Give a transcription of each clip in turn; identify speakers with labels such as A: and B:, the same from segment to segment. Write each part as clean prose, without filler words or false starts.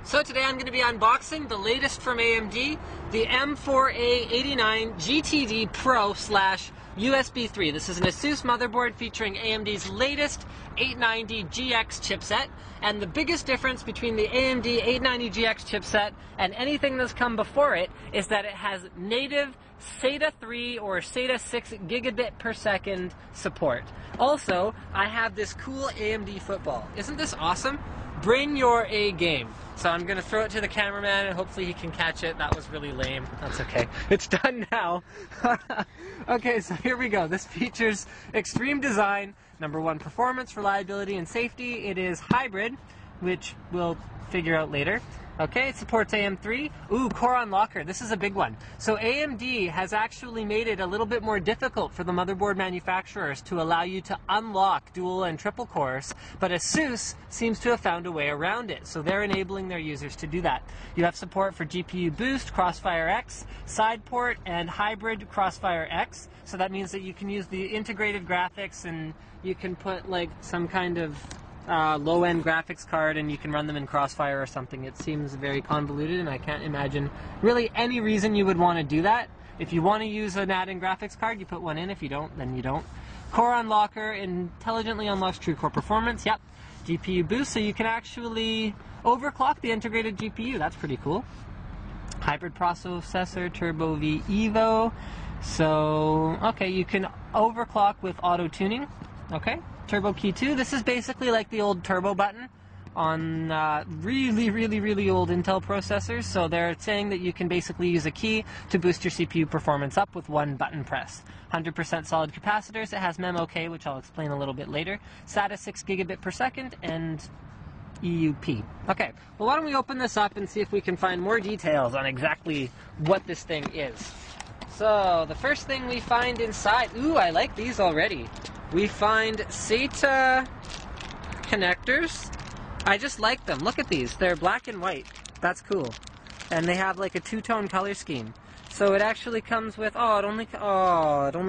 A: So today I'm going to be unboxing the latest from AMD, the M4A89 GTD Pro / USB 3. This is an ASUS motherboard featuring AMD's latest 890 GX chipset, and the biggest difference between the AMD 890 GX chipset and anything that's come before it is that it has native SATA 3 or SATA 6 gigabit per second support. Also, I have this cool AMD football. Isn't this awesome? Bring your A game. So I'm going to throw it to the cameraman and hopefully he can catch it. That was really lame. That's okay. It's done now. Okay, so here we go. This features extreme design, #1 performance, reliability, and safety. It is hybrid, which we'll figure out later. Okay, it supports AM3. Ooh, Core Unlocker. This is a big one. So AMD has actually made it a little bit more difficult for the motherboard manufacturers to allow you to unlock dual and triple cores, but ASUS seems to have found a way around it. So they're enabling their users to do that. You have support for GPU Boost, Crossfire X, Side Port, and Hybrid Crossfire X. So that means that you can use the integrated graphics and you can put like some kind of low-end graphics card and you can run them in Crossfire or something. It seems very convoluted and I can't imagine really any reason you would want to do that. If you want to use an add-in graphics card, you put one in. If you don't, then you don't. Core Unlocker intelligently unlocks true core performance. Yep. GPU Boost, so you can actually overclock the integrated GPU. That's pretty cool. Hybrid processor, Turbo V Evo. So, okay, you can overclock with auto-tuning. Okay. Turbo Key 2. This is basically like the old turbo button on really old Intel processors. So they're saying that you can basically use a key to boost your CPU performance up with one button press. 100% solid capacitors. It has MemOK, which I'll explain a little bit later. SATA 6 gigabit per second and EUP. Okay, well why don't we open this up and see if we can find more details on exactly what this thing is. So the first thing we find inside, ooh, I like these already. We find SATA connectors. I just like them. Look at these. They're black and white. That's cool. And they have like a two-tone color scheme. So it actually comes with, it only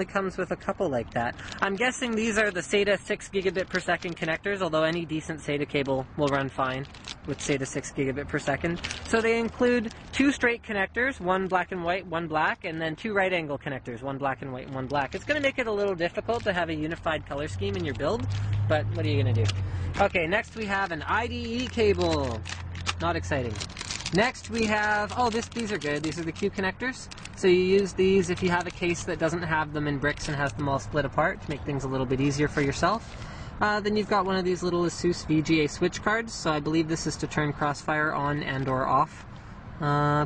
A: comes with a couple like that. I'm guessing these are the SATA 6 gigabit per second connectors, although any decent SATA cable will run fine with SATA 6 gigabit per second. So they include 2 straight connectors, one black and white, one black, and then 2 right angle connectors, one black and white and one black. It's going to make it a little difficult to have a unified color scheme in your build, but what are you going to do? Okay, next we have an IDE cable. Not exciting. Next we have, these are good. These are the Q connectors. So you use these if you have a case that doesn't have them in bricks and has them all split apart to make things a little bit easier for yourself. Then you've got one of these little ASUS VGA switch cards. So I believe this is to turn Crossfire on and or off.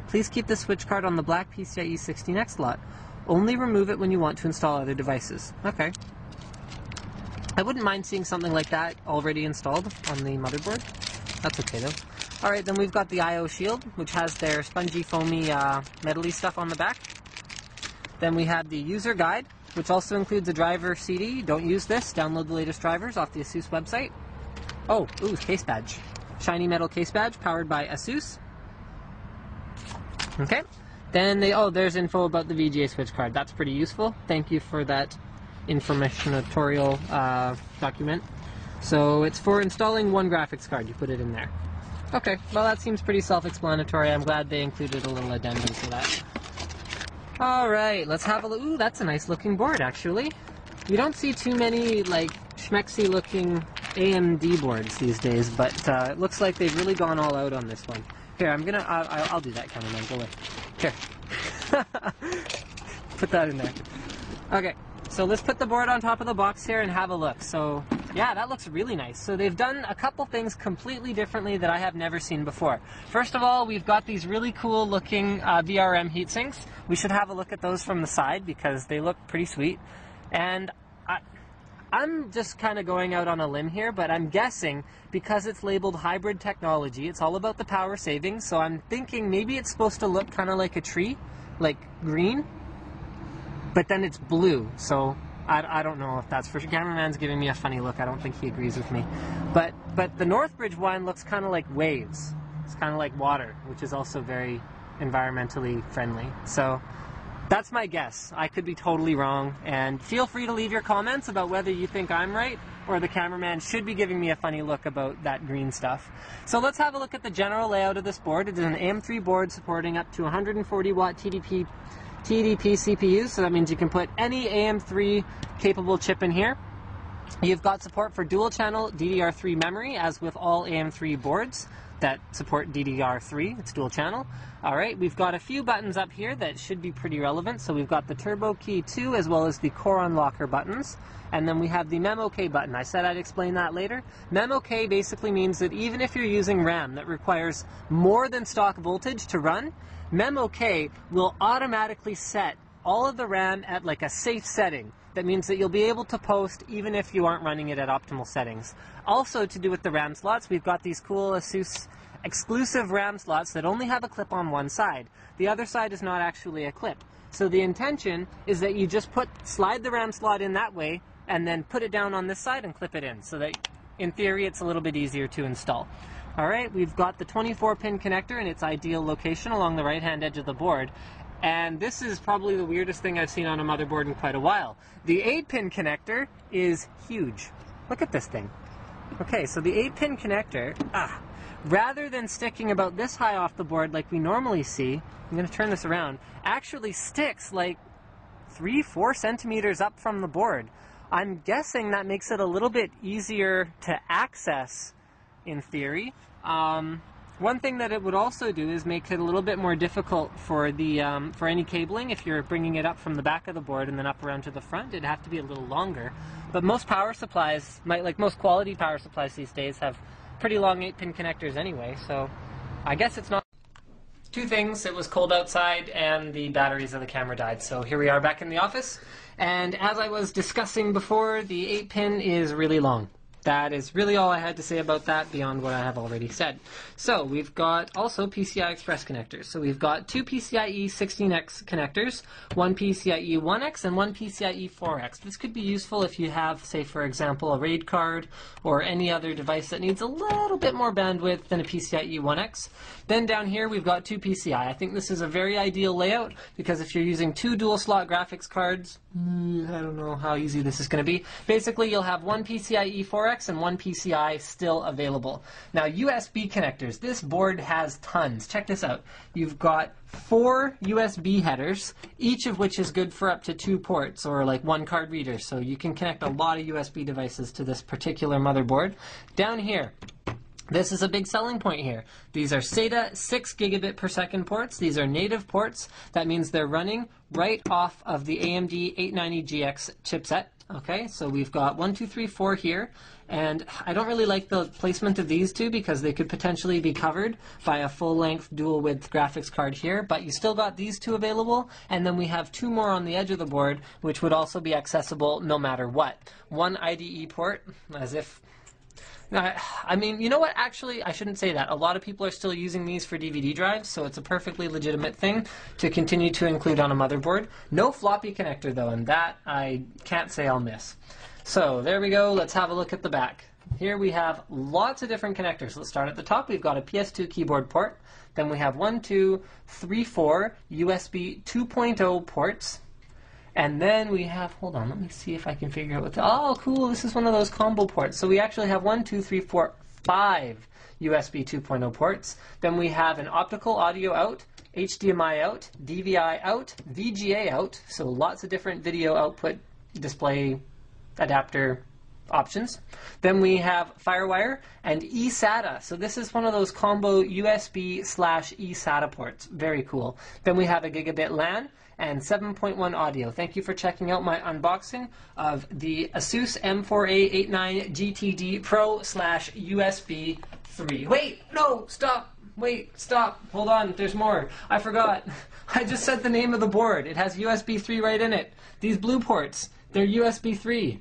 A: Please keep the switch card on the black PCIe 16X slot. Only remove it when you want to install other devices. Okay. I wouldn't mind seeing something like that already installed on the motherboard. That's okay though. Alright, then we've got the I/O shield, which has their spongy, foamy, metally stuff on the back. Then we have the user guide, which also includes a driver CD. Don't use this. Download the latest drivers off the ASUS website. Oh, ooh, case badge. Shiny metal case badge powered by ASUS. Okay. Then there's info about the VGA switch card. That's pretty useful. Thank you for that informational document. So it's for installing one graphics card. You put it in there. Okay, well that seems pretty self-explanatory. I'm glad they included a little addendum for that. Alright, let's have a look. Ooh, that's a nice looking board actually. You don't see too many like schmexy looking AMD boards these days, but it looks like they've really gone all out on this one. Here, I'll do that, cameraman, go away. Here. Put that in there. Okay, so let's put the board on top of the box here and have a look. So yeah, that looks really nice. So they've done a couple things completely differently that I have never seen before. First of all, we've got these really cool looking VRM heatsinks. We should have a look at those from the side because they look pretty sweet. And I'm just kind of going out on a limb here, but I'm guessing because it's labeled hybrid technology, it's all about the power savings. So I'm thinking maybe it's supposed to look kind of like a tree, like green, but then it's blue. So I don't know if that's for sure. Cameraman's giving me a funny look. I don't think he agrees with me. But the Northbridge one looks kind of like waves. It's kind of like water, which is also very environmentally friendly. So That's my guess. I could be totally wrong, and feel free to leave your comments about whether you think I'm right or the cameraman should be giving me a funny look about that green stuff. So let's have a look at the general layout of this board. It is an AM3 board supporting up to 140 watt TDP CPUs, so that means you can put any AM3 capable chip in here. You've got support for dual channel DDR3 memory, as with all AM3 boards that support DDR3, it's dual channel. Alright, we've got a few buttons up here that should be pretty relevant. So we've got the turbo key 2 as well as the core unlocker buttons. And then we have the memo K button. I said I'd explain that later. Memo K basically means that even if you're using RAM that requires more than stock voltage to run, memo K will automatically set all of the RAM at like a safe setting. That means that you'll be able to post even if you aren't running it at optimal settings. Also, to do with the RAM slots, we've got these cool ASUS exclusive RAM slots that only have a clip on one side. The other side is not actually a clip. So the intention is that you just slide the RAM slot in that way and then put it down on this side and clip it in, so that in theory it's a little bit easier to install. Alright, we've got the 24-pin connector in its ideal location along the right-hand edge of the board. And this is probably the weirdest thing I've seen on a motherboard in quite a while. The 8-pin connector is huge. Look at this thing. Okay, so the 8-pin connector, rather than sticking about this high off the board like we normally see, I'm going to turn this around, actually sticks like 3-4 centimeters up from the board. I'm guessing that makes it a little bit easier to access in theory. One thing that it would also do is make it a little bit more difficult for the for any cabling. If you're bringing it up from the back of the board and then up around to the front, it'd have to be a little longer. But most power supplies, like most quality power supplies these days, have pretty long 8-pin connectors anyway, so I guess it's not. Two things: it was cold outside and the batteries of the camera died. So here we are back in the office, and as I was discussing before, the 8-pin is really long. That is really all I had to say about that beyond what I have already said. So we've got also PCI Express connectors. So we've got two PCIe 16X connectors, one PCIe 1X and one PCIe 4X. This could be useful if you have, say for example, a RAID card or any other device that needs a little bit more bandwidth than a PCIe 1X. Then down here we've got two PCI. I think this is a very ideal layout because if you're using two dual slot graphics cards, I don't know how easy this is going to be. Basically, you'll have one PCIe 4X and one PCI still available. Now, USB connectors. This board has tons. Check this out. You've got 4 USB headers, each of which is good for up to 2 ports or like one card reader. So you can connect a lot of USB devices to this particular motherboard. Down here, this is a big selling point here. These are SATA 6 gigabit per second ports. These are native ports. That means they're running right off of the AMD 890GX chipset. Okay, so we've got 1, 2, 3, 4 here, and I don't really like the placement of these two because they could potentially be covered by a full-length dual-width graphics card here, but you still got these two available, and then we have 2 more on the edge of the board, which would also be accessible no matter what. One IDE port, as if... I mean, you know what? Actually, I shouldn't say that. A lot of people are still using these for DVD drives, so it's a perfectly legitimate thing to continue to include on a motherboard. No floppy connector, though, and that I can't say I'll miss. So there we go. Let's have a look at the back. Here we have lots of different connectors. Let's start at the top. We've got a PS2 keyboard port. Then we have 1, 2, 3, 4 USB 2.0 ports. And then we have, hold on, let me see if I can figure out what oh, cool, this is one of those combo ports. So we actually have 1, 2, 3, 4, 5 USB 2.0 ports. Then we have an optical audio out, HDMI out, DVI out, VGA out, so lots of different video output display adapter options. Then we have FireWire and eSATA. So this is one of those combo USB/eSATA ports. Very cool. Then we have a gigabit LAN and 7.1 audio. Thank you for checking out my unboxing of the ASUS M4A89 GTD Pro/USB 3. Wait, no, stop. Wait, stop. Hold on, there's more. I forgot. I just said the name of the board. It has USB 3 right in it. These blue ports, they're USB 3.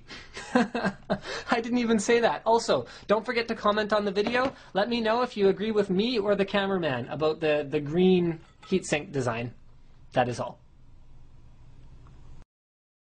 A: I didn't even say that. Also, don't forget to comment on the video. Let me know if you agree with me or the cameraman about the green heatsink design. That is all.